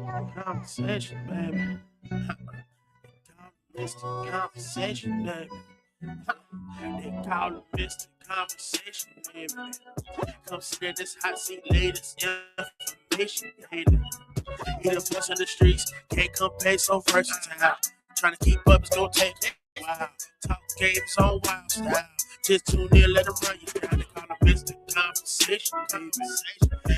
Conversation, baby. Mr. Conversation, baby. They call it Mr. Conversation, baby. Come sit in this hot seat, latest information, baby. Eat a bunch on the streets, can't come pay so versatile. Trying to keep up is gonna take a while. Talk games on wild style. Just tune in, let them run you down. They call it Mr. Conversation, baby.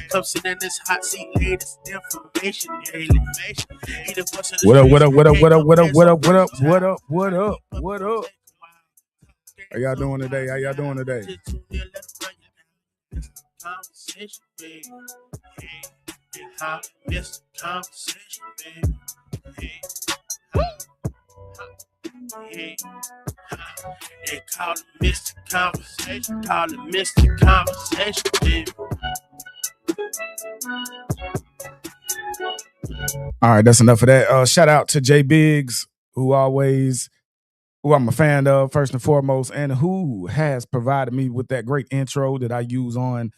Come sit in this hot seat, latest information, daily. Eat a bunch of the What up, what streets, up, what up, what can't up, come what up, pay what so up, what up, versatile. what up, what up, Keep what up is up? gonna take a while. How y'all doing today? How y'all doing today? Just tune in, let them run you down. Mr. Conversation, baby. Hey, they call it Mr. Conversation, baby. Hey, hey, they call it Mr. Conversation, call it Mr. Conversation, baby. All right, that's enough of that. Shout out to Jay Biggs, who I'm a fan of first and foremost, and who has provided me with that great intro that I use on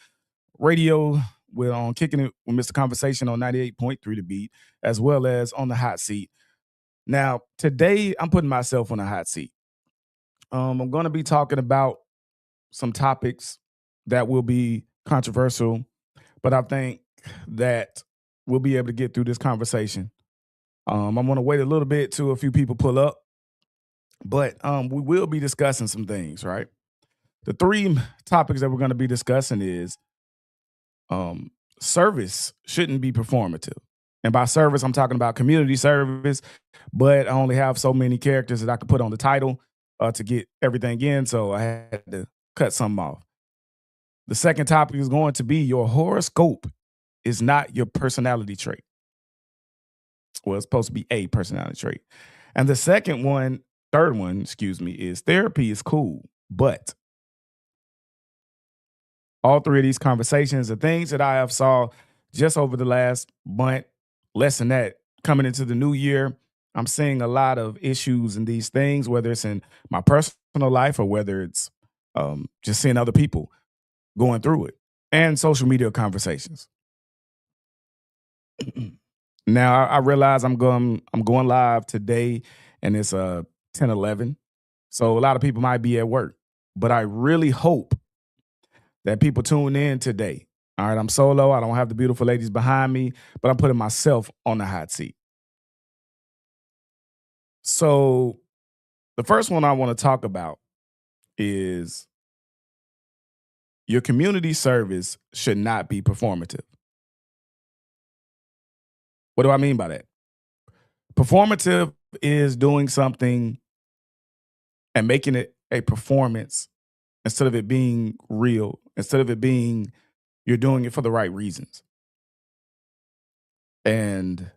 radio on Kicking It with Mr. Conversation on 98.3 The Beat, as well as on the hot seat. Now, today I'm putting myself on a hot seat. I'm going to be talking about some topics that will be controversial, but I think that we'll be able to get through this conversation. I'm going to wait a little bit till a few people pull up, but we will be discussing some things, right? The three topics that we're going to be discussing is service shouldn't be performative. And by service, I'm talking about community service, but I only have so many characters that I could put on the title to get everything in, so I had to cut some off. The second topic is going to be your horoscope is not your personality trait. Well, it's supposed to be a personality trait. And the third one, is therapy is cool, but all three of these conversations are things that I have saw just over the last month, less than that, coming into the new year. I'm seeing a lot of issues in these things, whether it's in my personal life or whether it's just seeing other people going through it, and social media conversations. Now I realize I'm going live today, and it's 10:11, so a lot of people might be at work, but I really hope that people tune in today. All right, I'm solo. I don't have the beautiful ladies behind me, but I'm putting myself on the hot seat. So the first one I want to talk about is your community service should not be performative. What do I mean by that? Performative is doing something and making it a performance instead of it being real, instead of it being you're doing it for the right reasons. And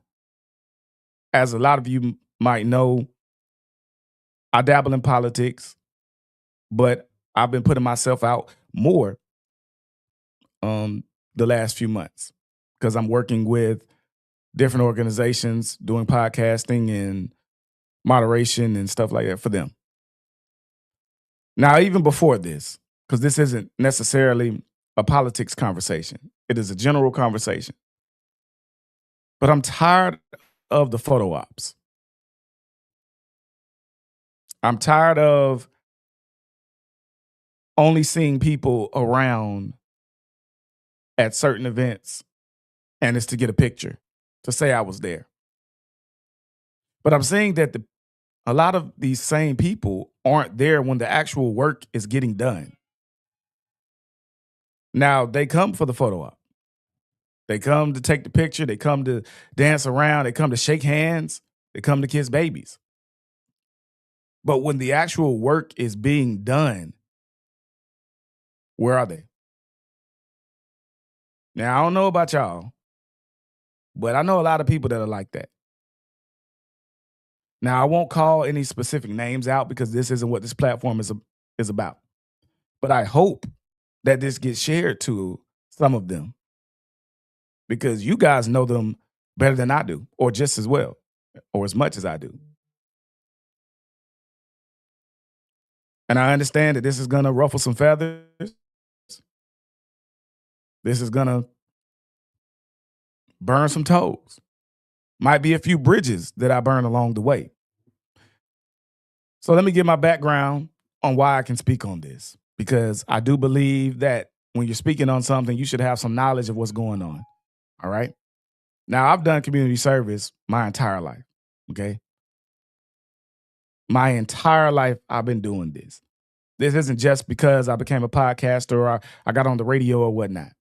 as a lot of you might know, I dabble in politics, but I've been putting myself out more the last few months because I'm working with different organizations doing podcasting and moderation and stuff like that for them. Now, even before this, because this isn't necessarily a politics conversation, it is a general conversation. But I'm tired of the photo ops. I'm tired of only seeing people around at certain events and it's to get a picture, to say I was there. But I'm seeing that a lot of these same people aren't there when the actual work is getting done. Now, they come for the photo op. They come to take the picture. They come to dance around. They come to shake hands. They come to kiss babies. But when the actual work is being done, where are they? Now, I don't know about y'all, but I know a lot of people that are like that. Now, I won't call any specific names out because this isn't what this platform is about. But I hope that this gets shared to some of them because you guys know them better than I do, or just as well, or as much as I do. And I understand that this is going to ruffle some feathers. This is going to burn some toes. Might be a few bridges that I burn along the way. So let me give my background on why I can speak on this, because I do believe that when you're speaking on something, you should have some knowledge of what's going on. All right. Now, I've done community service my entire life. Okay. My entire life, I've been doing this. This isn't just because I became a podcaster or I got on the radio or whatnot.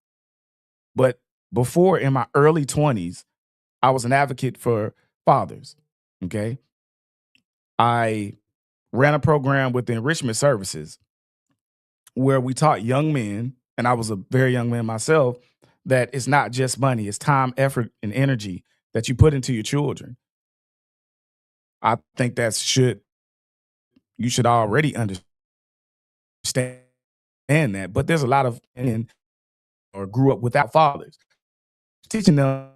But before, in my early 20s, I was an advocate for fathers. Okay. I ran a program with the enrichment services where we taught young men, and I was a very young man myself, that it's not just money, it's time, effort, and energy that you put into your children. I think you should already understand that. But there's a lot of men or grew up without fathers. Teaching them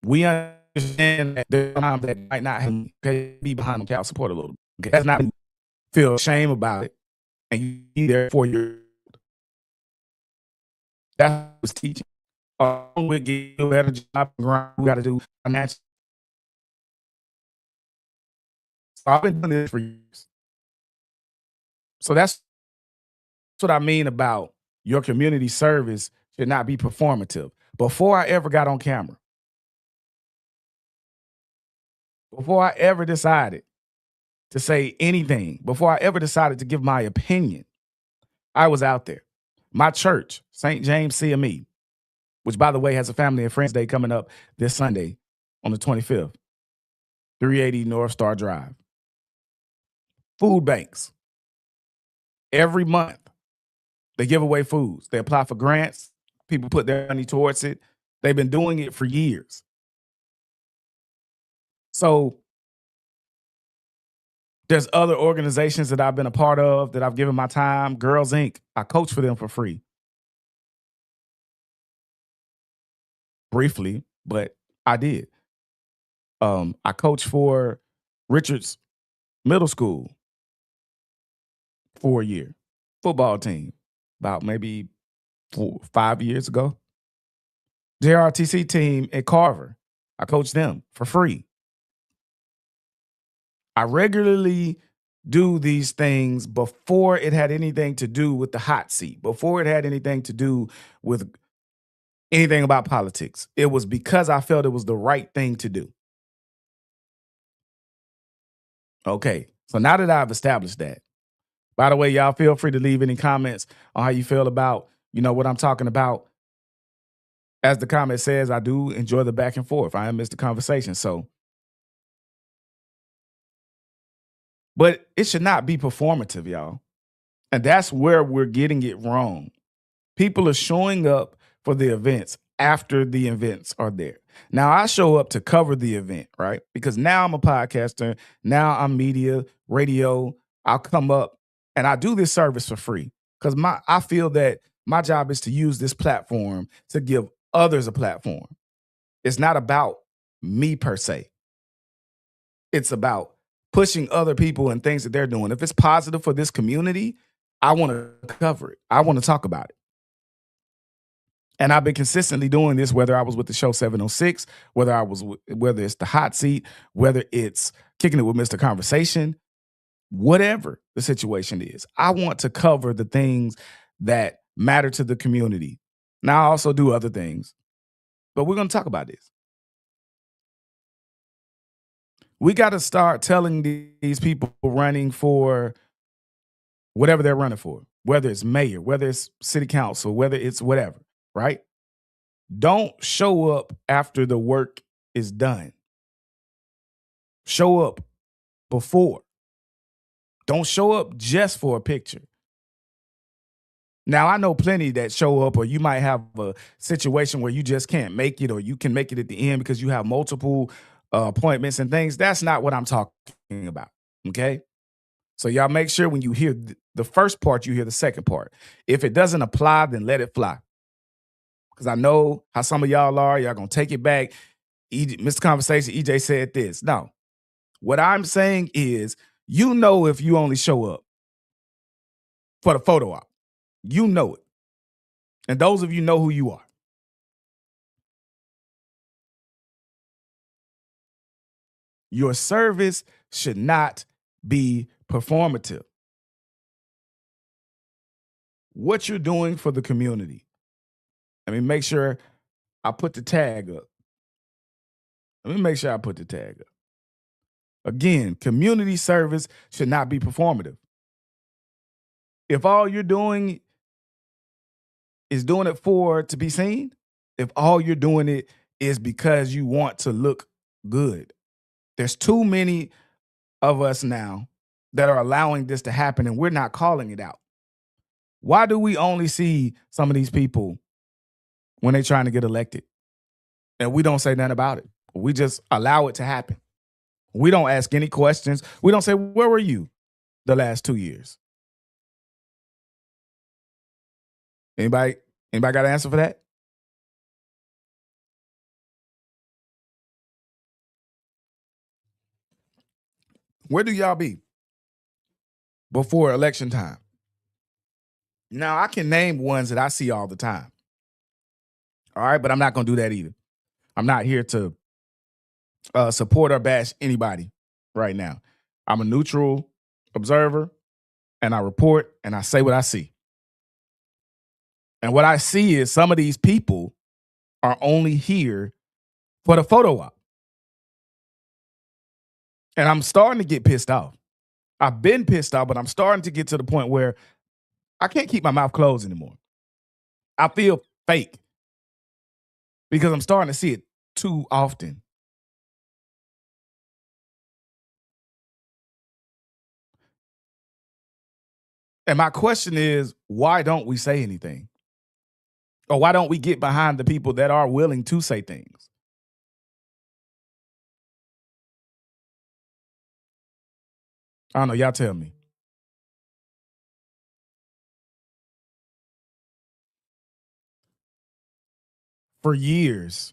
we understand that there's times that might not have be behind them child support a little bit. Okay? That's not feel shame about it. And you be there for your that's what was teaching. We get a better job grind, we gotta do financial. So I've been doing this for years. So that's what I mean about your community service should not be performative. Before I ever got on camera, before I ever decided to say anything, before I ever decided to give my opinion, I was out there. My church, St. James CME, which by the way has a Family and Friends Day coming up this Sunday on the 25th, 380 North Star Drive. Food banks. Every month, they give away foods. They apply for grants. People put their money towards it. They've been doing it for years. So there's other organizations that I've been a part of that I've given my time. Girls Inc. I coach for them for free. Briefly, but I did. I coached for Richards Middle School for a year. Football team, about maybe 5 years ago. JRTC team at Carver. I coached them for free. I regularly do these things before it had anything to do with the hot seat, before it had anything to do with anything about politics. It was because I felt it was the right thing to do. Okay, so now that I've established that, by the way, y'all feel free to leave any comments on how you feel about, what I'm talking about. As the comment says, I do enjoy the back and forth. I am Mr. Conversation. So, but it should not be performative, y'all. And that's where we're getting it wrong. People are showing up for the events after the events are there. Now, I show up to cover the event, right? Because now I'm a podcaster. Now I'm media, radio. I'll come up and I do this service for free because I feel that my job is to use this platform to give others a platform. It's not about me per se. It's about pushing other people and things that they're doing. If it's positive for this community, I want to cover it. I want to talk about it. And I've been consistently doing this, whether I was with the show 706, whether it's the hot seat, whether it's kicking it with Mr. Conversation, whatever the situation is. I want to cover the things that matter to the community. Now I also do other things, but we're going to talk about this. We got to start telling these people running for whatever they're running for, whether it's mayor, whether it's city council, whether it's whatever, right? Don't show up after the work is done. Show up before. Don't show up just for a picture. Now, I know plenty that show up, or you might have a situation where you just can't make it, or you can make it at the end because you have multiple appointments and things. That's not what I'm talking about, okay? So y'all make sure when you hear the first part, you hear the second part. If it doesn't apply, then let it fly. Because I know how some of y'all are. Y'all going to take it back. Mr. Conversation, EJ said this. No. What I'm saying is, if you only show up for the photo op, you know it. And those of you know who you are. Your service should not be performative. What you're doing for the community. Let me make sure I put the tag up. Let me make sure I put the tag up. Again, community service should not be performative. If all you're doing is doing it for to be seen, if all you're doing it is because you want to look good, there's too many of us now that are allowing this to happen and we're not calling it out. Why do we only see some of these people when they're trying to get elected and we don't say nothing about it? We just allow it to happen. We don't ask any questions. We don't say, where were you the last 2 years? Anybody got an answer for that? Where do y'all be before election time? Now, I can name ones that I see all the time. All right, but I'm not going to do that either. I'm not here to support or bash anybody right now. I'm a neutral observer, and I report and I say what I see. And what I see is some of these people are only here for the photo op. And I'm starting to get pissed off. I've been pissed off, but I'm starting to get to the point where I can't keep my mouth closed anymore. I feel fake because I'm starting to see it too often. And my question is, why don't we say anything? Or why don't we get behind the people that are willing to say things? I don't know. Y'all tell me. For years,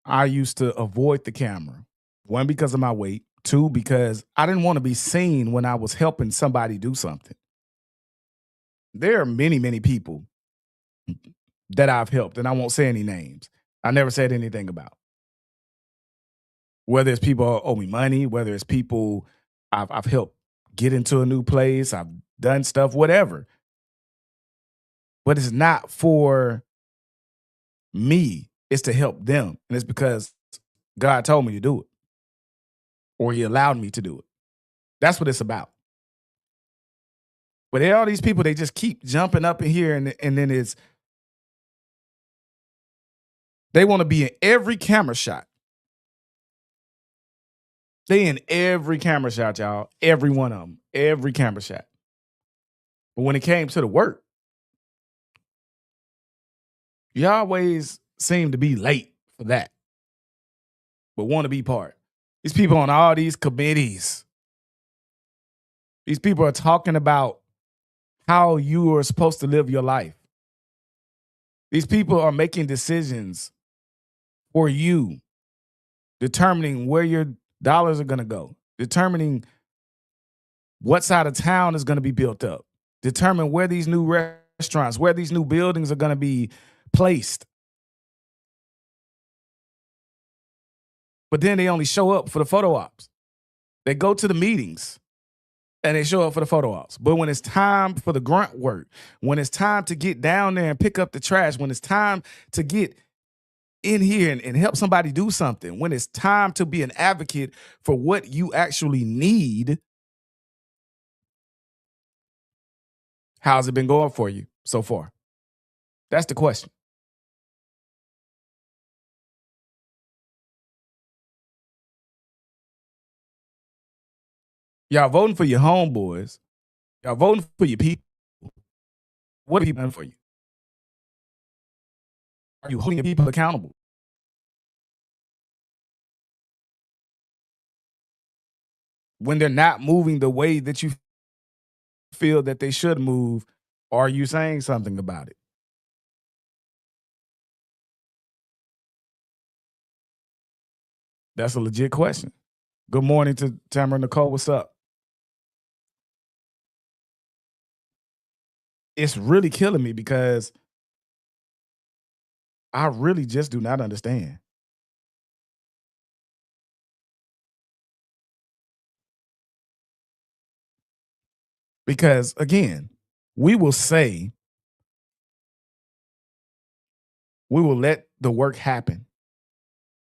I used to avoid the camera. One, because of my weight. Two, because I didn't want to be seen when I was helping somebody do something. There are many, many people that I've helped, and I won't say any names. I never said anything about. Whether it's people who owe me money, whether it's people I've helped get into a new place, I've done stuff, whatever. But it's not for me, it's to help them. And it's because God told me to do it, or He allowed me to do it. That's what it's about. But there are all these people, they just keep jumping up in here, and then they want to be in every camera shot. They in every camera shot, y'all. Every one of them. Every camera shot. But when it came to the work, you always seem to be late for that, but want to be part. These people on all these committees, these people are talking about how you are supposed to live your life. These people are making decisions for you, determining where your dollars are going to go, determining what side of town is going to be built up, determine where these new restaurants, where these new buildings are going to be placed. But then they only show up for the photo ops. They go to the meetings and they show up for the photo ops. But when it's time for the grunt work, when it's time to get down there and pick up the trash, when it's time to get in here and help somebody do something, when it's time to be an advocate for what you actually need, how's it been going for you so far? That's the question. Y'all voting for your homeboys. Y'all voting for your people. What are people done for you? Are you holding your people accountable? When they're not moving the way that you feel that they should move, are you saying something about it? That's a legit question. Good morning to Tamara Nicole. What's up? It's really killing me because I really just do not understand. Because again, we will say, we will let the work happen.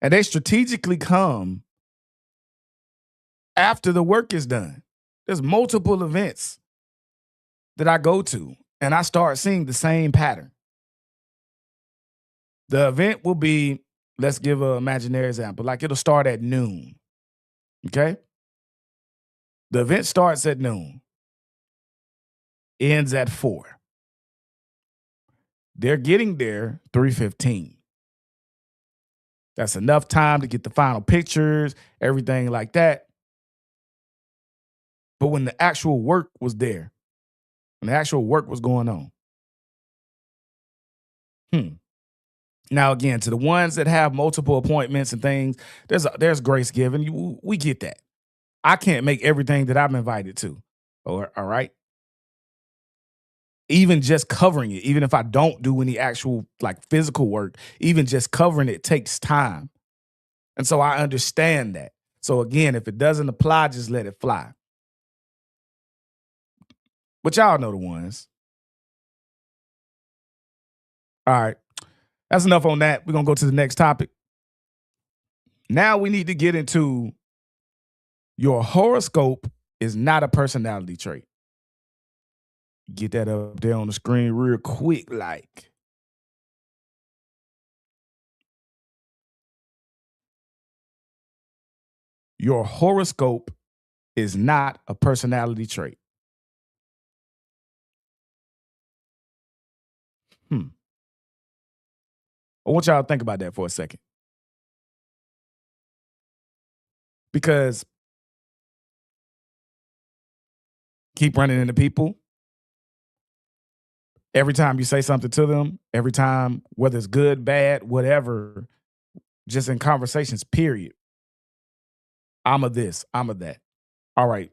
And they strategically come after the work is done. There's multiple events that I go to, and I start seeing the same pattern. The event will be, let's give an imaginary example, like it'll start at noon. Okay. The event starts at noon, ends at 4. They're getting there 3:15. That's enough time to get the final pictures, everything like that. But when the actual work was there, when the actual work was going on, now again, to the ones that have multiple appointments and things, there's grace given. We get that. I can't make everything that I'm invited to. All right. Even just covering it, even if I don't do any actual like physical work, even just covering it takes time. And so I understand that. So again, if it doesn't apply, just let it fly. But y'all know the ones. All right. That's enough on that. We're going to go to the next topic. Now we need to get into your horoscope is not a personality trait. Get that up there on the screen real quick, like. Your horoscope is not a personality trait. I want y'all to think about that for a second. Because keep running into people. Every time you say something to them, every time, whether it's good, bad, whatever, just in conversations, period. I'm a this, I'm a that. All right.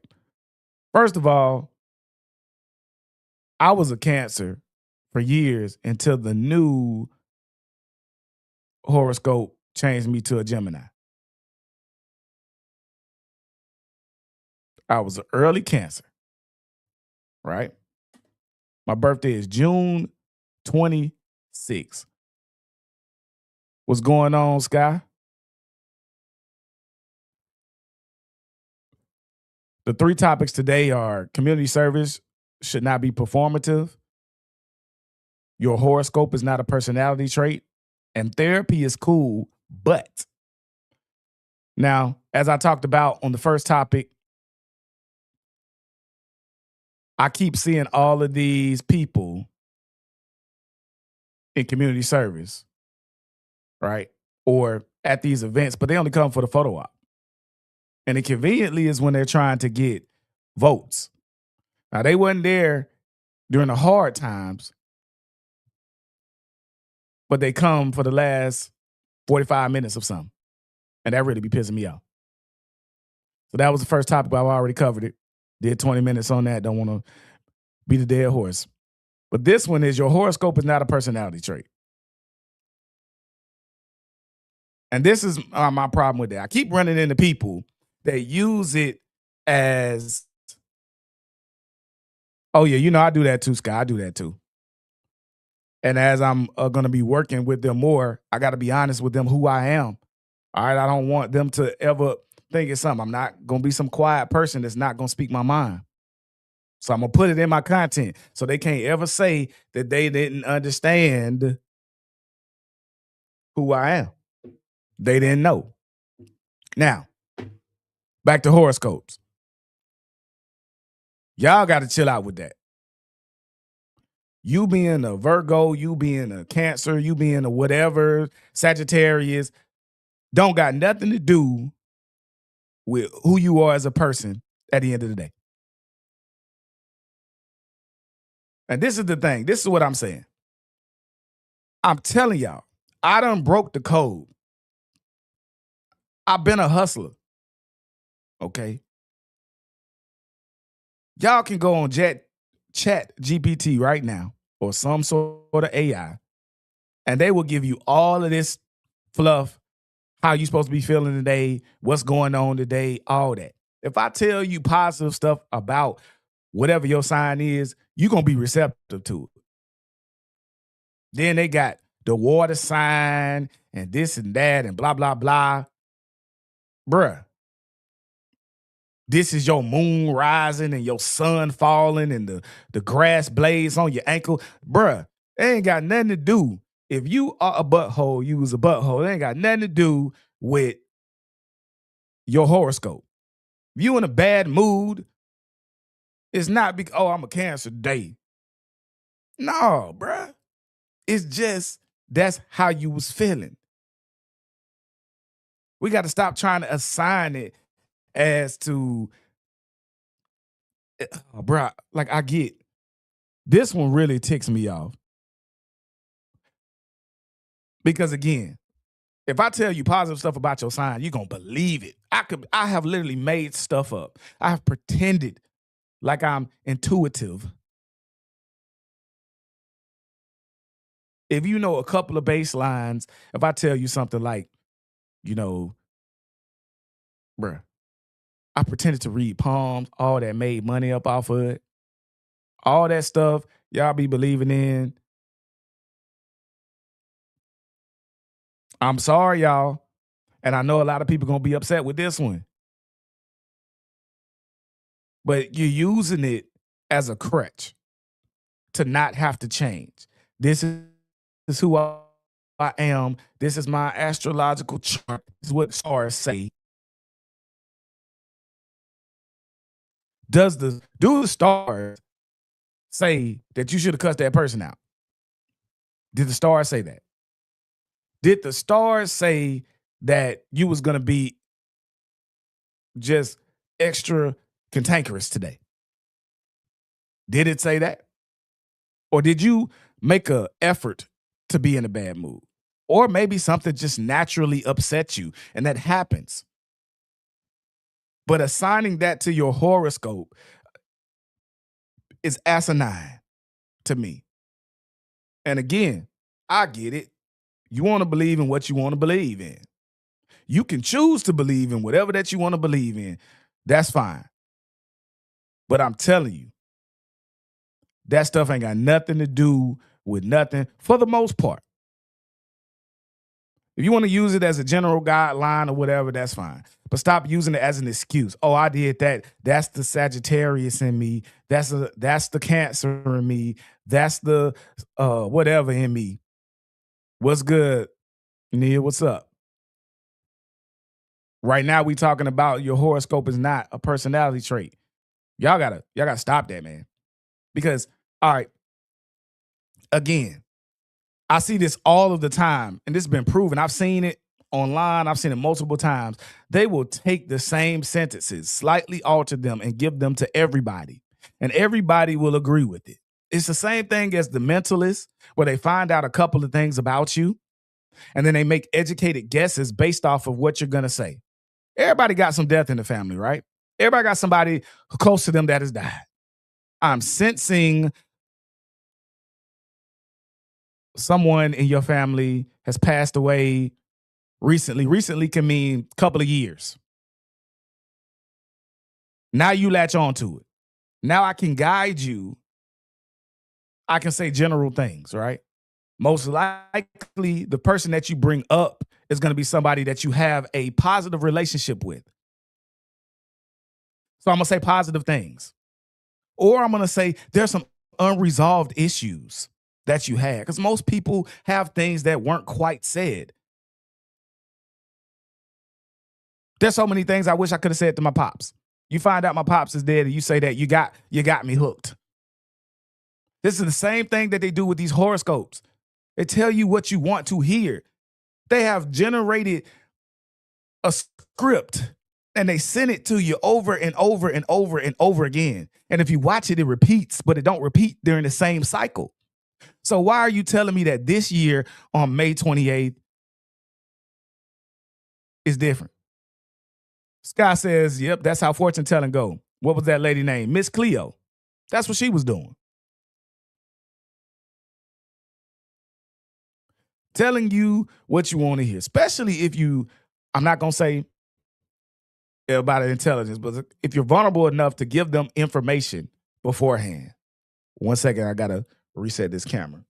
First of all, I was a Cancer for years until the new horoscope changed me to a Gemini. I was an early Cancer, right? My birthday is June 26th. What's going on, Sky? The 3 topics today are community service should not be performative, your horoscope is not a personality trait, and therapy is cool, but. Now, as I talked about on the first topic, I keep seeing all of these people in community service, right? Or at these events, but they only come for the photo op. And it conveniently is when they're trying to get votes. Now, they wasn't there during the hard times, but they come for the last 45 minutes of something. And that really be pissing me off. So that was the first topic, but I've already covered it. Did 20 minutes on that. Don't want to be the dead horse. But this one is your horoscope is not a personality trait. And this is my problem with that. I keep running into people that use it as, oh, yeah, I do that too, Scott. I do that too. And as I'm going to be working with them more, I got to be honest with them who I am. All right. I don't want them to ever think it's something. I'm not going to be some quiet person that's not going to speak my mind. So I'm going to put it in my content so they can't ever say that they didn't understand who I am. They didn't know. Now, back to horoscopes. Y'all got to chill out with that. You being a Virgo, you being a Cancer, you being a whatever, Sagittarius, don't got nothing to do with who you are as a person at the end of the day. And this is the thing. This is what I'm saying. I'm telling y'all, I done broke the code. I've been a hustler. Okay. Y'all can go on Chat GPT right now or some sort of AI And they will give you all of this fluff, how you supposed to be feeling today, what's going on today, all that. If I tell you positive stuff about whatever your sign is, you're going to be receptive to it. Then they got the water sign and this and that and blah, blah, blah. Bruh, this is your moon rising and your sun falling and the grass blades on your ankle. Bruh, it ain't got nothing to do. If you are a butthole, you was a butthole. It ain't got nothing to do with your horoscope. If you in a bad mood, it's not because, oh, I'm a Cancer today. No, bruh. It's just that's how you was feeling. We got to stop trying to assign it as to, bruh, like I get, this one really ticks me off. Because again, if I tell you positive stuff about your sign, you're gonna believe it. I have literally made stuff up. I have pretended like I'm intuitive. If you know a couple of baselines, if I tell you something like, bruh, I pretended to read palms, all that made money up off of it. All that stuff y'all be believing in. I'm sorry, y'all. And I know a lot of people gonna be upset with this one. But you're using it as a crutch to not have to change. This is who I am. This is my astrological chart. This is what stars say. Do the stars say that you should have cussed that person out? Did the stars say that? Did the stars say that you was gonna be just extra cantankerous today? Did it say that? Or did you make an effort to be in a bad mood? Or maybe something just naturally upset you, and that happens. But assigning that to your horoscope is asinine to me. And again, I get it. You want to believe in what you want to believe in. You can choose to believe in whatever that you want to believe in. That's fine. But I'm telling you, that stuff ain't got nothing to do with nothing for the most part. If you want to use it as a general guideline or whatever, that's fine. But stop using it as an excuse. Oh, I did that. That's the Sagittarius in me. That's the Cancer in me. That's the whatever in me. What's good, Nia? What's up? Right now, we talking about your horoscope is not a personality trait. Y'all gotta stop that, man. Because, all right, again, I see this all of the time, and this has been proven. I've seen it online. I've seen it multiple times. They will take the same sentences, slightly alter them, and give them to everybody. And everybody will agree with it. It's the same thing as the mentalist, where they find out a couple of things about you, and then they make educated guesses based off of what you're going to say. Everybody got some death in the family, right? Everybody got somebody close to them that has died. I'm sensing someone in your family has passed away recently. Recently can mean a couple of years. Now you latch on to it. Now I can guide you. I can say general things, right? Most likely, the person that you bring up is going to be somebody that you have a positive relationship with. So I'm going to say positive things. Or I'm going to say there's some unresolved issues that you had. Because most people have things that weren't quite said. There's so many things I wish I could have said to my pops. You find out my pops is dead and you say that you got me hooked. This is the same thing that they do with these horoscopes. They tell you what you want to hear. They have generated a script and they send it to you over and over and over and over again. And if you watch it, it repeats, but it don't repeat during the same cycle. So why are you telling me that this year on May 28th is different? Sky says, yep, that's how fortune telling go. What was that lady name? Miss Cleo. That's what she was doing. telling you what you want to hear, especially if you, I'm not going to say about intelligence, but if you're vulnerable enough to give them information beforehand. One second, I got to reset this camera.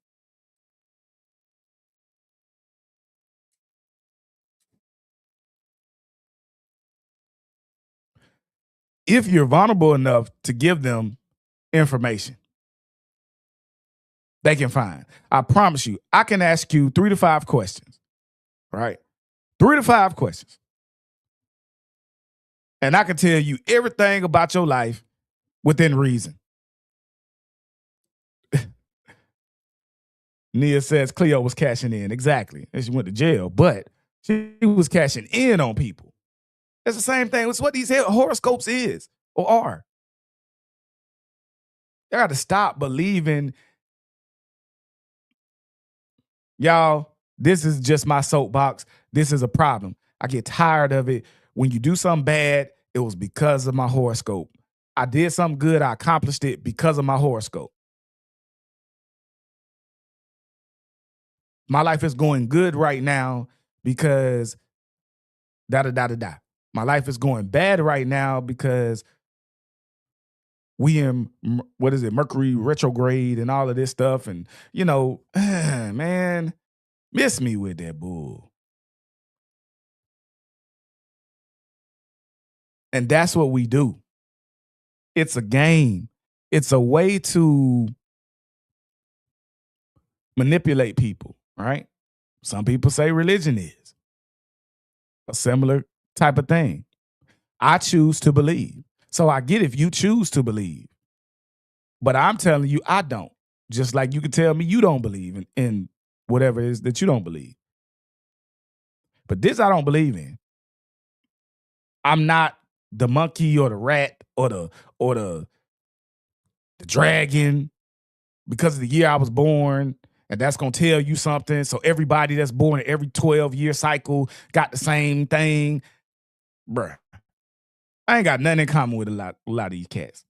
If you're vulnerable enough to give them information, they can find. I promise you, I can ask you 3 to 5 questions, right? 3 to 5 questions. And I can tell you everything about your life within reason. Nia says Cleo was cashing in. Exactly. And she went to jail, but she was cashing in on people. That's the same thing. It's what these horoscopes is or are. You got to stop believing. Y'all, this is just my soapbox. This is a problem. I get tired of it. When you do something bad, it was because of my horoscope. I did something good. I accomplished it because of my horoscope. My life is going good right now because da da da da da. My life is going bad right now because we in what is it, Mercury retrograde and all of this stuff, and man, miss me with that bull. And that's what we do. It's a game. It's a way to manipulate people, right? Some people say religion is a similar type of thing. I choose to believe. So I get if you choose to believe, but I'm telling you, I don't. Just like you can tell me you don't believe in whatever it is that you don't believe. But this I don't believe in. I'm not the monkey or the rat or the dragon because of the year I was born. And that's gonna tell you something. So everybody that's born in every 12-year cycle got the same thing. Bruh. I ain't got nothing in common with a lot of these cats.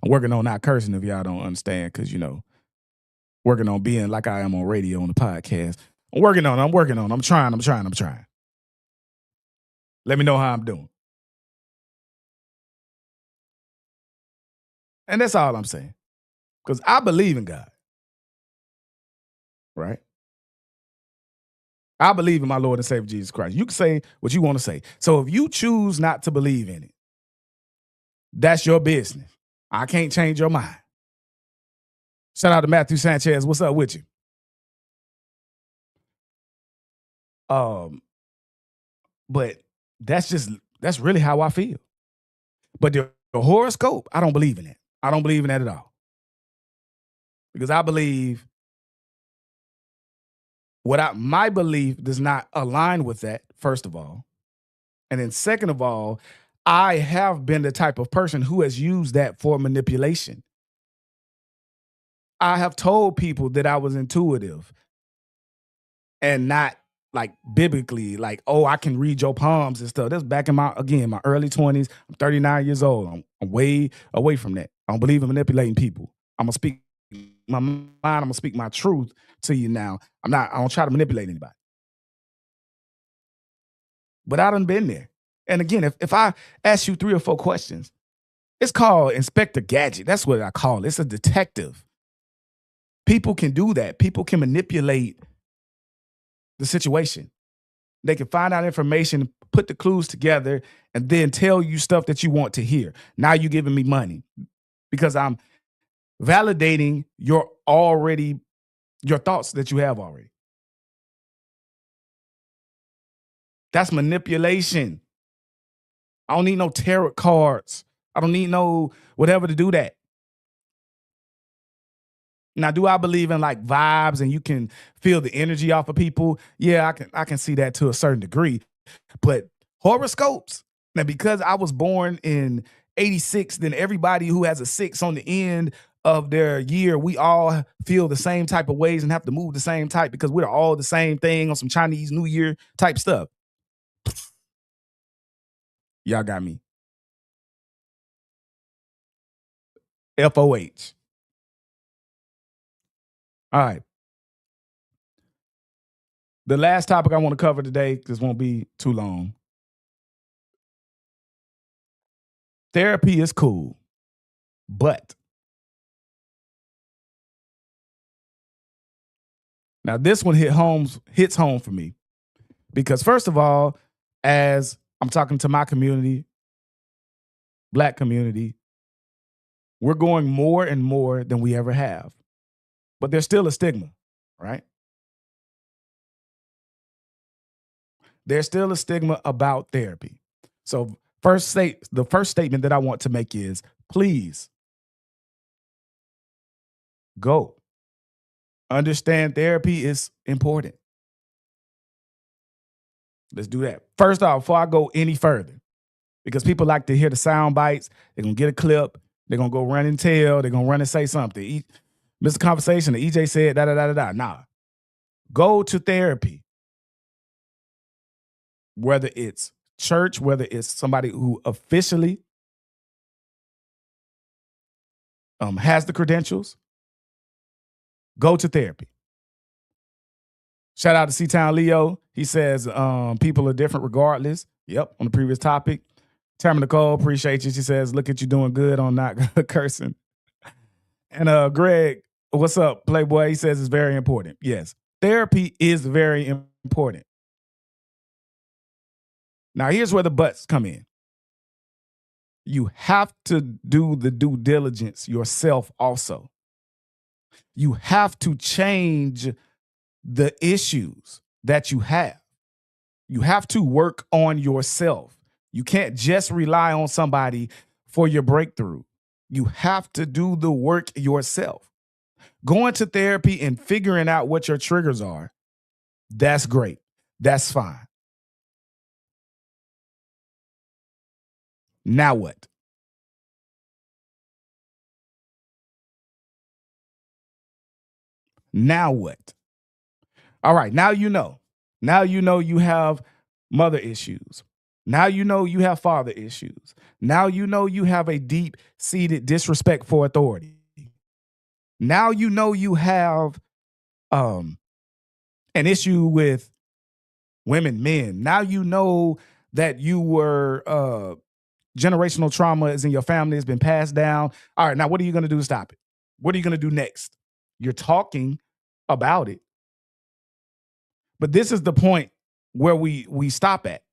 I'm working on not cursing if y'all don't understand, because working on being like I am on radio on the podcast. I'm working on. I'm trying. Let me know how I'm doing. And that's all I'm saying. Because I believe in God, right? I believe in my Lord and Savior Jesus Christ. You can say what you want to say. So if you choose not to believe in it, that's your business. I can't change your mind. Shout out to Matthew Sanchez. What's up with you? Um, but that's really how I feel. But the horoscope, I don't believe in it. I don't believe in that at all. Because I believe my belief does not align with that, first of all. And then second of all, I have been the type of person who has used that for manipulation. I have told people that I was intuitive and not like biblically, like, oh, I can read your palms and stuff. That's back in my early 20s. I'm 39 years old. I'm way away from that. I don't believe in manipulating people. I'm gonna speak my mind, I'm gonna speak my truth to you now. I don't try to manipulate anybody. But I done been there. And again, if I ask you 3 or 4 questions, it's called Inspector Gadget. That's what I call it. It's a detective. People can do that. People can manipulate the situation. They can find out information, put the clues together, and then tell you stuff that you want to hear. Now you're giving me money because I'm validating your thoughts that you have already. That's manipulation. I don't need no tarot cards. I don't need no whatever to do that. Now, do I believe in like vibes and you can feel the energy off of people? Yeah, I can see that to a certain degree. But horoscopes, now because I was born in 86, then everybody who has a 6 on the end of their year, we all feel the same type of ways and have to move the same type because we're all the same thing on some Chinese New Year type stuff. Y'all got me. FOH. All right. The last topic I want to cover today, this won't be too long. Therapy is cool, but now this one hits home for me because first of all, as I'm talking to my community, Black community, we're going more and more than we ever have, but there's still a stigma, right? There's still a stigma about therapy. So the first statement that I want to make is please go. Understand therapy is important. Let's do that. First off, before I go any further, because people like to hear the sound bites, they're gonna get a clip, they're gonna go run and tell, they're gonna run and say something. Mr. Conversation, the EJ said, da da da da da. Nah. Go to therapy. Whether it's church, whether it's somebody who officially has the credentials, go to therapy. Shout out to C-Town Leo. He says people are different regardless. Yep, on the previous topic. Tamara Nicole, appreciate you. She says, look at you doing good on not cursing. And Greg, what's up, Playboy? He says it's very important. Yes, therapy is very important. Now, here's where the buts come in. You have to do the due diligence yourself also. You have to change the issues that you have. You have to work on yourself. You can't just rely on somebody for your breakthrough. You have to do the work yourself. Going to therapy and figuring out what your triggers are, that's great. That's fine. Now what? Now what? All right, now you know. Now you know you have mother issues. Now you know you have father issues. Now you know you have a deep seated disrespect for authority. Now you know you have an issue with women, men. Now you know that you were generational trauma is in your family, has been passed down. All right, now what are you going to do to stop it? What are you going to do next? You're talking about it. But this is the point where we stop at.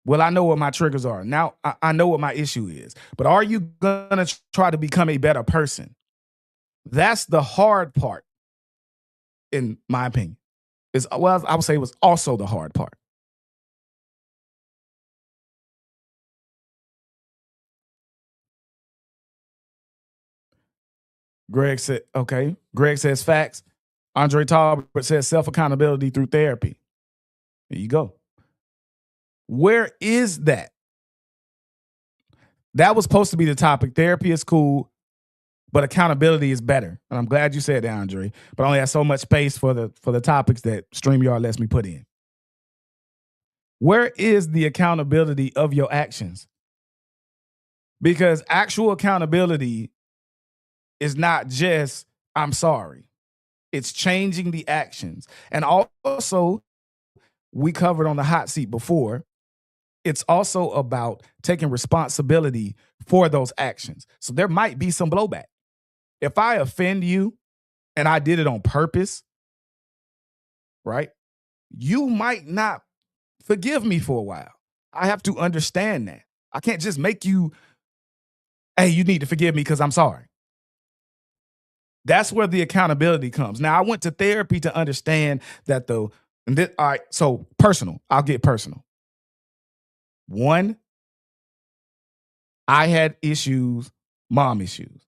Well, I know what my triggers are. Now I know what my issue is. But are you going to try to become a better person? That's the hard part, in my opinion. Well, I would say it was also the hard part. Greg said, okay. Greg says facts. Andre Talbot says self accountability through therapy. There you go. Where is that? That was supposed to be the topic. Therapy is cool, but accountability is better. And I'm glad you said that, Andre. But I only have so much space for the topics that StreamYard lets me put in. Where is the accountability of your actions? Because actual accountability is not just I'm sorry. It's changing the actions. And also, we covered on the hot seat before, it's also about taking responsibility for those actions. So there might be some blowback. If I offend you and I did it on purpose, right? You might not forgive me for a while. I have to understand that. I can't just make you, hey, you need to forgive me because I'm sorry. That's where the accountability comes. Now, I went to therapy to understand that all right, so personal, I'll get personal. One, I had issues, mom issues,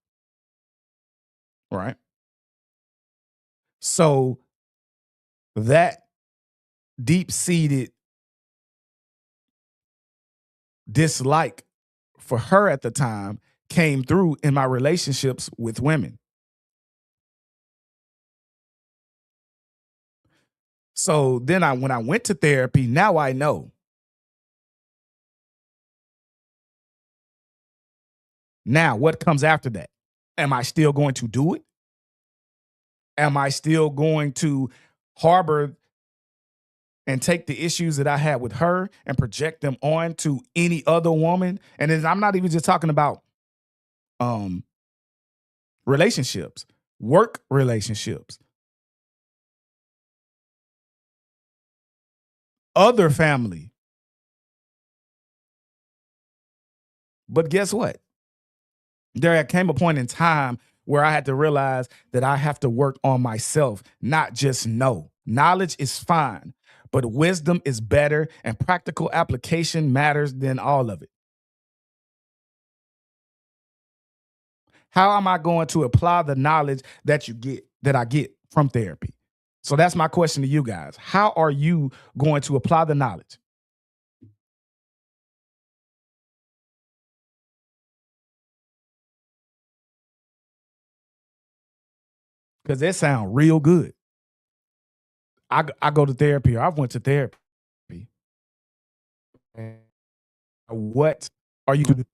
right? So that deep seated dislike for her at the time came through in my relationships with women. So then when I went to therapy, now I know. Now, what comes after that? Am I still going to do it? Am I still going to harbor and take the issues that I had with her and project them on to any other woman? And then I'm not even just talking about um relationships, work relationships, other family. But guess what? There came a point in time where I had to realize that I have to work on myself, not just know. Knowledge is fine, but wisdom is better and practical application matters than all of it. How am I going to apply the knowledge that I get from therapy? So that's my question to you guys. How are you going to apply the knowledge? Because it sounds real good. I go to therapy, or I went to therapy. And what are you doing?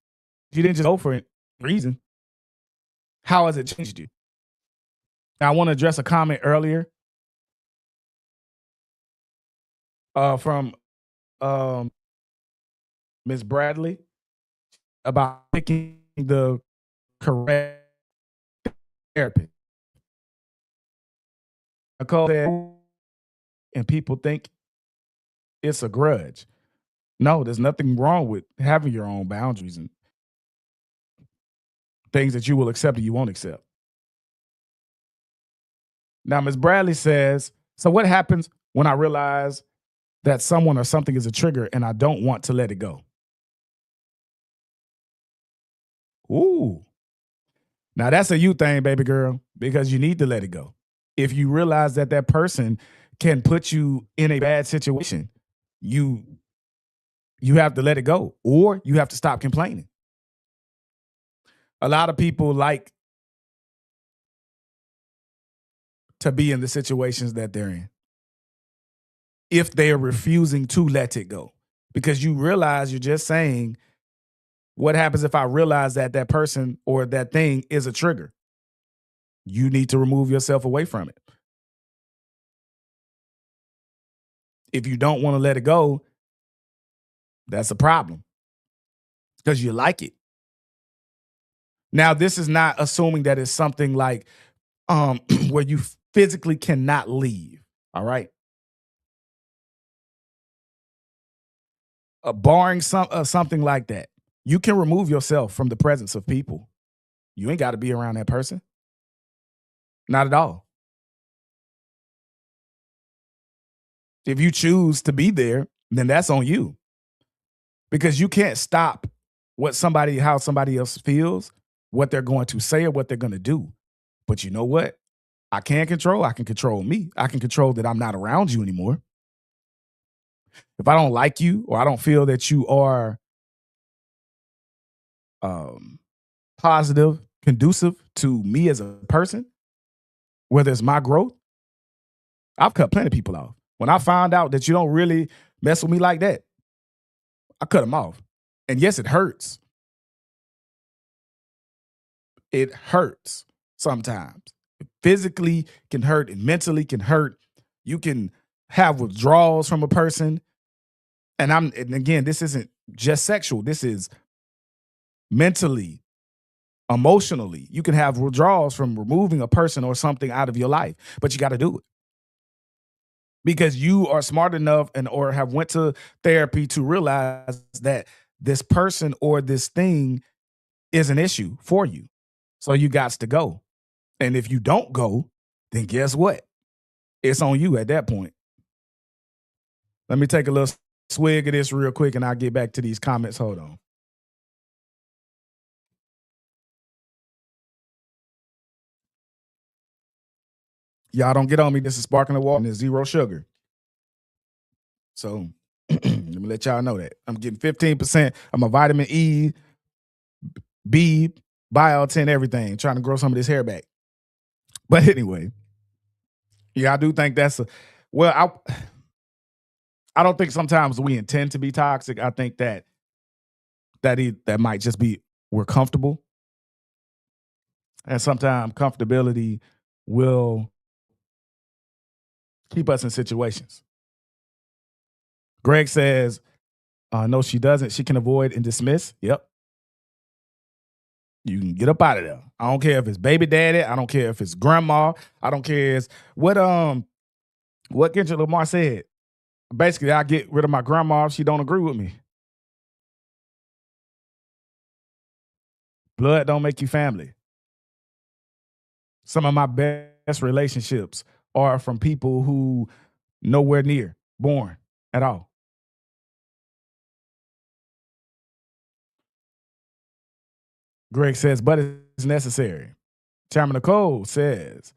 You didn't just go for a reason. How has it changed you? Now, I want to address a comment earlier from um, Miss Bradley about picking the correct therapist. Nicole said, and people think it's a grudge. No, there's nothing wrong with having your own boundaries and things that you will accept and you won't accept. Now, Ms. Bradley says, so what happens when I realize that someone or something is a trigger and I don't want to let it go? Ooh. Now, that's a you thing, baby girl, because you need to let it go. If you realize that that person can put you in a bad situation, you you have to let it go, or you have to stop complaining. A lot of people like to be in the situations that they're in if they're refusing to let it go. Because you realize you're just saying, what happens if I realize that that person or that thing is a trigger? You need to remove yourself away from it. If you don't want to let it go, that's a problem because you like it. Now, this is not assuming that it's something like where you physically cannot leave. All right. Barring something like that, you can remove yourself from the presence of people. You ain't got to be around that person. Not at all. If you choose to be there, then that's on you because you can't stop how somebody else feels, what they're going to say or what they're going to do. But you know what? I can control me. I can control that I'm not around you anymore. If I don't like you or I don't feel that you are um, positive, conducive to me as a person, whether it's my growth, I've cut plenty of people off. When I found out that you don't really mess with me like that, I cut them off. And yes, it hurts. It hurts sometimes. It physically can hurt, and mentally can hurt. You can have withdrawals from a person. And again, this isn't just sexual. This is mentally, emotionally. You can have withdrawals from removing a person or something out of your life, but you got to do it because you are smart enough and or have went to therapy to realize that this person or this thing is an issue for you. So you got to go. And if you don't go, then guess what? It's on you at that point. Let me take a little swig of this real quick and I'll get back to these comments. Hold on. Y'all don't get on me. This is sparkling water and it's zero sugar. So let me let y'all know that. I'm getting 15% of my vitamin E, B, biotin, everything, trying to grow some of this hair back. But anyway, yeah, I do think that's well, I don't think sometimes we intend to be toxic. I think that might just be we're comfortable. And sometimes comfortability will keep us in situations. Greg says, no, she doesn't. She can avoid and dismiss. Yep. You can get up out of there. I don't care if it's baby daddy. I don't care if it's grandma. I don't care if what Kendrick Lamar said. Basically, I get rid of my grandma if she don't agree with me. Blood don't make you family. Some of my best relationships are from people who nowhere near born at all. Greg says, but it's necessary. Chairman Nicole says,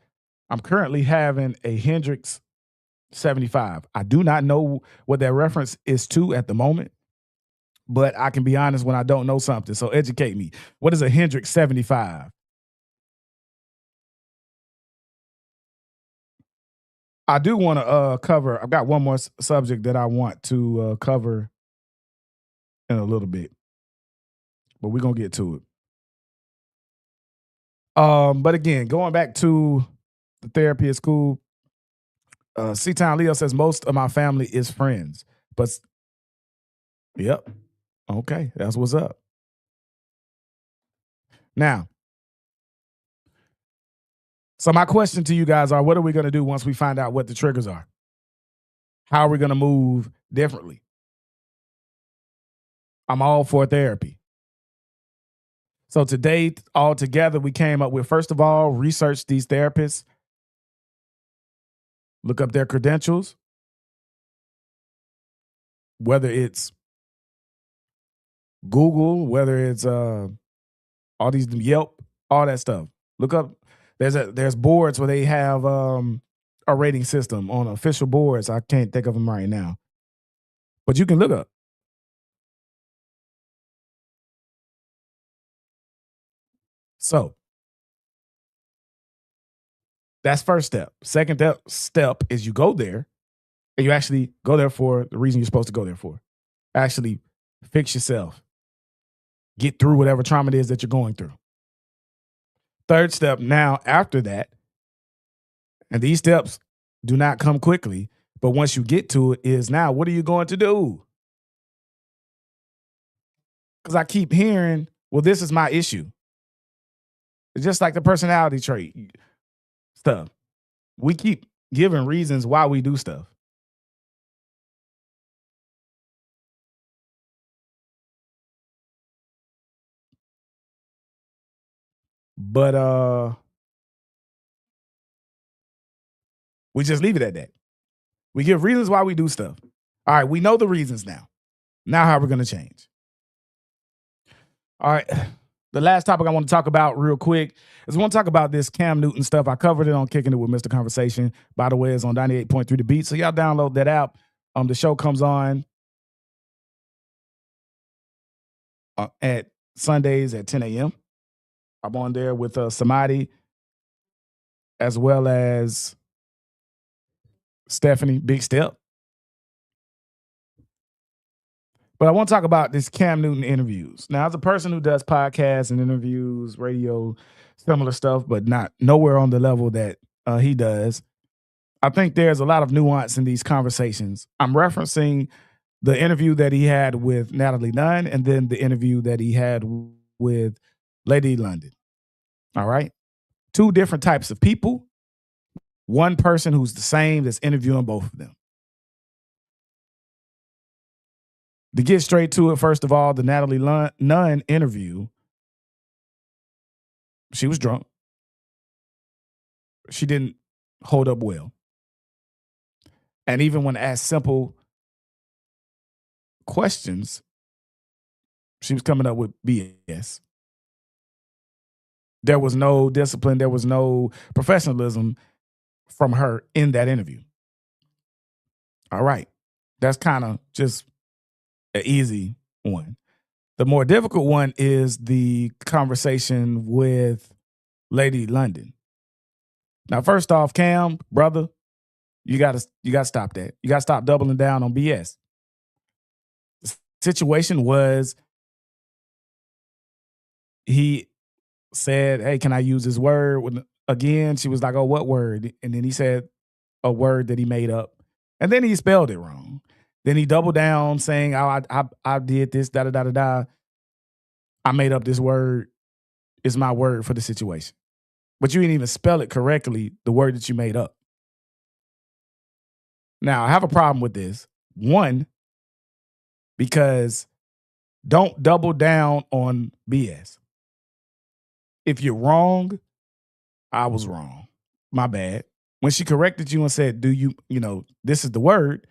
I'm currently having a Hendrix 75. I do not know what that reference is to at the moment, but I can be honest when I don't know something. So educate me. What is a Hendrix 75? I do want to cover, I've got one more subject that I want to cover in a little bit, but we're going to get to it. But again, going back to the therapy at school, C-Town Leo says most of my family is friends, but yep. Okay, that's what's up. Now, so my question to you guys are, what are we going to do once we find out what the triggers are? How are we going to move differently? I'm all for therapy. So today, all together, we came up with, first of all, research these therapists, look up their credentials, whether it's Google, whether it's all these Yelp, all that stuff. Look up. There's boards where they have a rating system on official boards. I can't think of them right now, but you can look up. So that's first step. Second step is you go there and you actually go there for the reason you're supposed to go there for. Actually fix yourself. Get through whatever trauma it is that you're going through. Third step now after that, and these steps do not come quickly, but once you get to it, is now what are you going to do? Because I keep hearing, well, this is my issue. It's just like the personality trait stuff. We keep giving reasons why we do stuff. But we just leave it at that. We give reasons why we do stuff. All right, we know the reasons now. Now how we're going to change. All right. The last topic I want to talk about real quick is I want to talk about this Cam Newton stuff. I covered it on Kicking It with Mr. Conversation. By the way, it's on 98.3 The Beat. So y'all download that app. The show comes on at Sundays at 10 a.m. I'm on there with Samadi as well as Stephanie, Big Step. But I want to talk about this Cam Newton interviews. Now, as a person who does podcasts and interviews, radio, similar stuff, but not nowhere on the level that he does, I think there's a lot of nuance in these conversations. I'm referencing the interview that he had with Natalie Nunn and then the interview that he had with Lady London. All right? Two different types of people. One person who's the same that's interviewing both of them. To get straight to it, first of all, the Natalie Nunn interview, she was drunk. She didn't hold up well. And even when asked simple questions, she was coming up with BS. There was no discipline. There was no professionalism from her in that interview. All right. That's kind of just an easy one. The more difficult one is the conversation with Lady London. Now, first off, Cam, brother, you gotta stop that. You gotta stop doubling down on BS. The situation was he said, "Hey, can I use this word?" Again, she was like, "Oh, what word?" And then he said, a word that he made up, and then he spelled it wrong. Then he doubled down saying, "Oh, I did this, da da da da da. I made up this word. It's my word for the situation." But you didn't even spell it correctly, the word that you made up. Now, I have a problem with this. One, because don't double down on BS. If you're wrong, I was wrong. My bad. When she corrected you and said, "Do you, this is the word,"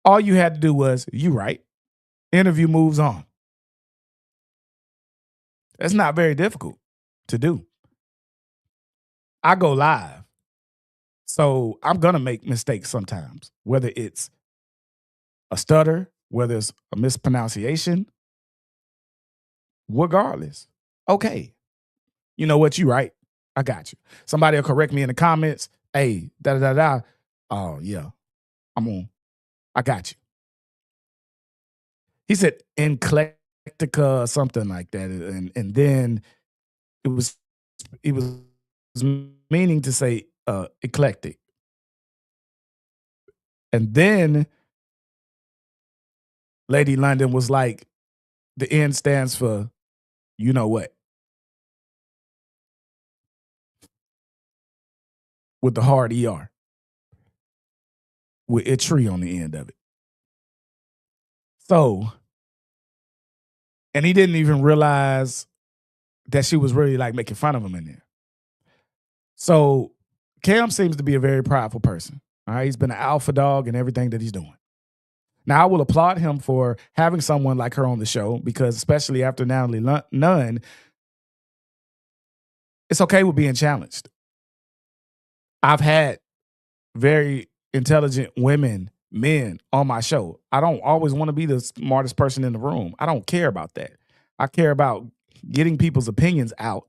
all you had to do was, "You right." Interview moves on. That's not very difficult to do. I go live. So I'm going to make mistakes sometimes, whether it's a stutter, whether it's a mispronunciation, regardless. Okay. You know what? You right. I got you. Somebody will correct me in the comments. Hey, da da da da. Oh, yeah. I'm on. I got you. He said eclectica or something like that. And then it was meaning to say eclectic. And then Lady London was like, the N stands for you know what? With the hard ER. With a tree on the end of it. So, and he didn't even realize that she was really like making fun of him in there. So Cam seems to be a very prideful person. All right. He's been an alpha dog in everything that he's doing. Now, I will applaud him for having someone like her on the show because, especially after Natalie Nunn, it's okay with being challenged. I've had very intelligent women, men on my show. I don't always want to be the smartest person in the room. I don't care about that. I care about getting people's opinions out.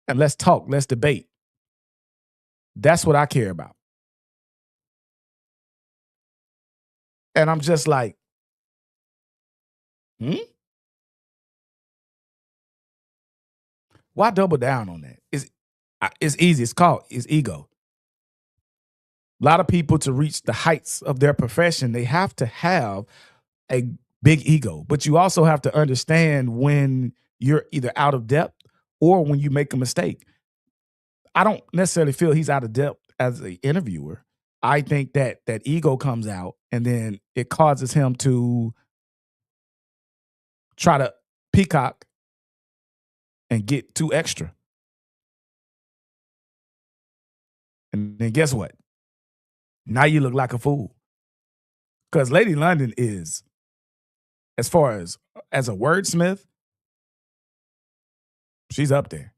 And let's talk, let's debate. That's what I care about. And I'm just like, why double down on that? It's easy. It's ego. A lot of people, to reach the heights of their profession, they have to have a big ego. But you also have to understand when you're either out of depth or when you make a mistake. I don't necessarily feel he's out of depth as an interviewer. I think that ego comes out and then it causes him to try to peacock and get too extra. And then guess what? Now you look like a fool. Because Lady London is, as far as a wordsmith, she's up there.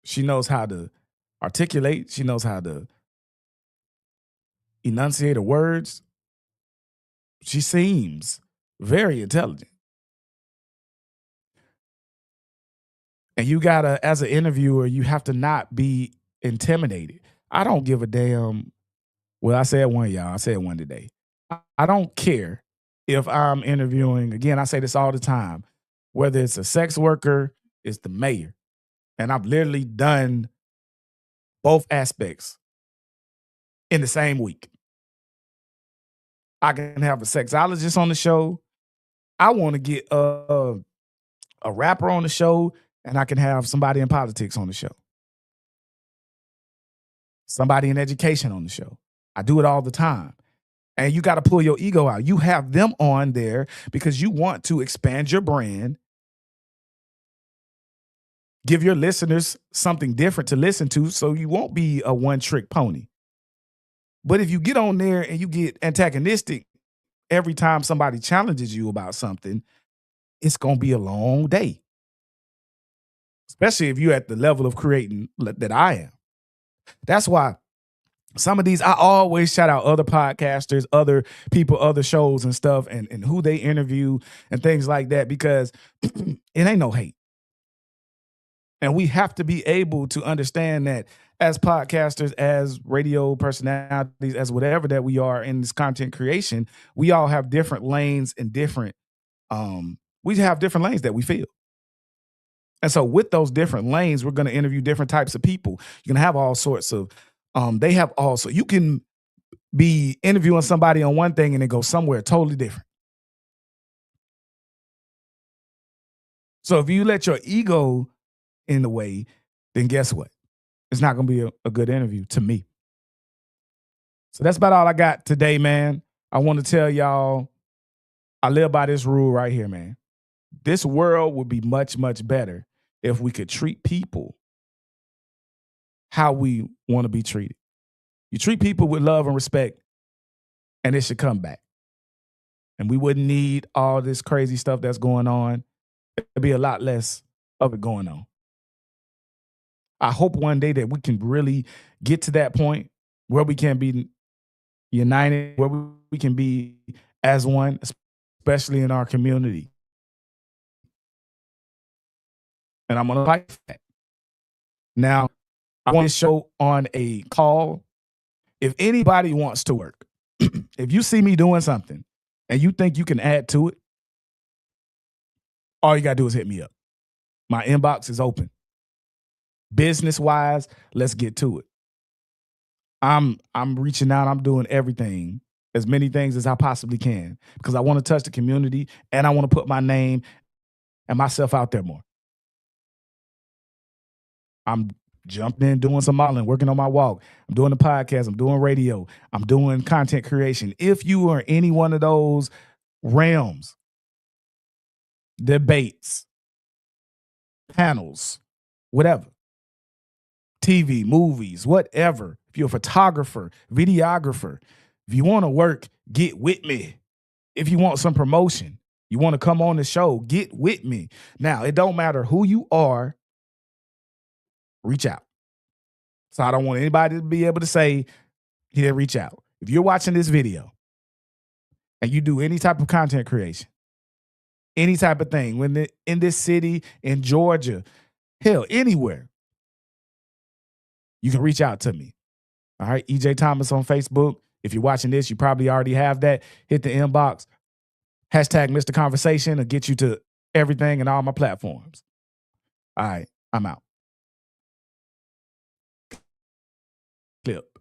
She knows how to articulate. She knows how to enunciate her words. She seems very intelligent. And you gotta, as an interviewer, you have to not be intimidated. I don't give a damn. Well, I said one, y'all. I said one today. I don't care if I'm interviewing. Again, I say this all the time. Whether it's a sex worker, it's the mayor. And I've literally done both aspects in the same week. I can have a sexologist on the show. I want to get a rapper on the show, and I can have somebody in politics on the show. Somebody in education on the show. I do it all the time. And you got to pull your ego out. You have them on there because you want to expand your brand, give your listeners something different to listen to so you won't be a one-trick pony. But if you get on there and you get antagonistic every time somebody challenges you about something, it's going to be a long day. Especially if you're at the level of creating that I am. That's why some of these, I always shout out other podcasters, other people, other shows and stuff, and who they interview and things like that, because it ain't no hate. And we have to be able to understand that as podcasters, as radio personalities, as whatever that we are in this content creation, we all have different lanes and different, we have different lanes that we feel. And so with those different lanes, we're going to interview different types of people. You're going to have all sorts of, they have also, you can be interviewing somebody on one thing and it goes somewhere totally different. So if you let your ego in the way, then guess what? It's not going to be a good interview to me. So that's about all I got today, man. I want to tell y'all, I live by this rule right here, man. This world would be much, much better if we could treat people how we want to be treated. You treat people with love and respect, and it should come back. And we wouldn't need all this crazy stuff that's going on. There'd be a lot less of it going on. I hope one day that we can really get to that point where we can be united, where we can be as one, especially in our community. And I'm going to fight for that. Now, I want to show on a call. If anybody wants to work, if you see me doing something and you think you can add to it, all you got to do is hit me up. My inbox is open. Business-wise, let's get to it. I'm reaching out. I'm doing everything, as many things as I possibly can, because I want to touch the community and I want to put my name and myself out there more. I'm jumping in, doing some modeling, working on my walk. I'm doing the podcast. I'm doing radio. I'm doing content creation. If you are any one of those realms, debates, panels, whatever, TV, movies, whatever, if you're a photographer, videographer, if you want to work, get with me. If you want some promotion, you want to come on the show, get with me. Now, it don't matter who you are, reach out. So I don't want anybody to be able to say, he didn't reach out. If you're watching this video and you do any type of content creation, any type of thing, when in this city, in Georgia, hell, anywhere, you can reach out to me. All right, EJ Thomas on Facebook. If you're watching this, you probably already have that. Hit the inbox. Hashtag Mr. Conversation will get you to everything and all my platforms. All right, I'm out. Clip.